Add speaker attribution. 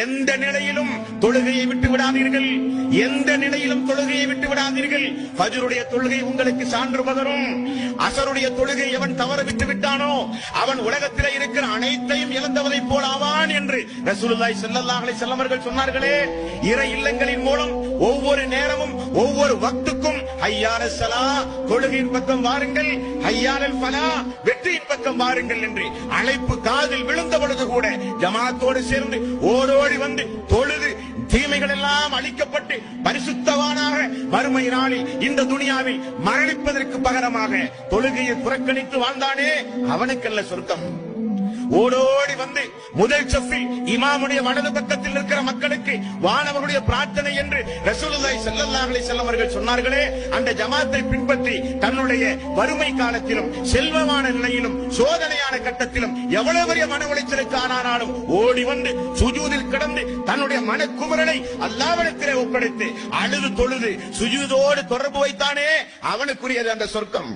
Speaker 1: எந்த நிலையிலும் தொழுகையை விட்டு விடாதீர்கள், எந்த நிலையிலும் தொழுகையை விட்டு விடாதீர்கள். ஃபஜ்ருடைய தொழுகை உங்களுக்கு சான்று பகரும். அஸருடைய தொழுகை எவன் தவற விட்டு விட்டானோ அவன் உலகத்தில் இருக்கிற அனைத்தையும் இழந்தவனை போல் ஆவான் என்று ரசூலுல்லாஹி ஸல்லல்லாஹு அலைஹி வஸல்லம் அவர்கள் சொன்னார்களே. இறை இல்லங்களின் மூலம் ஒவ்வொரு நேரமும் ஒவ்வொரு வக்துக்கும் ஹய்யாலஸ் ஸலா, தொழுகையின் பக்கம் வாருங்கள், ஹய்யாலல் ஃபலா, வெற்றியின் பக்கம் வாருங்கள் என்று அழைப்பு காதில் விழுந்த பொழுது கூட ஜமாத்தோடு சேர்ந்து ஓடோடி வந்து தொழுது தீமைகள் எல்லாம் அழிக்கப்பட்டு பரிசுத்தவானாக மறுமை நாளில் இந்த துனியாவில் மரணிப்பதற்கு பகரமாக தொழுகையை புறக்கணித்து வாழ்ந்தானே அவனுக்கல்ல சொர்க்கம். ஓடோடி வந்து முதல் சஃபில் இமாமுடைய வலது பக்கத்தில் இருக்கிற மக்களுக்கு வானவருடைய பிரார்த்தனை என்று ரசூலுல்லாஹி ஸல்லல்லாஹு அலைஹி வஸல்லம் அவர்கள் சொன்னார்களே, அந்த ஜமாத்தை பின்பற்றி தன்னுடைய வறுமை காலத்திலும் செல்வமான நிலையிலும் சோதனையான கட்டத்திலும் எவ்வளவு பெரிய மன உளைச்சலுக்கு ஆனாலும் ஓடி வந்து சுஜூதில் கிடந்து தன்னுடைய மனக்குமுறலை அல்லாஹ்விடத்திலே ஒப்படைத்து அழுது தொழுது சுஜூதோடு தொடர்பு வைத்தானே அவனுக்குரியது அந்த சொர்க்கம்.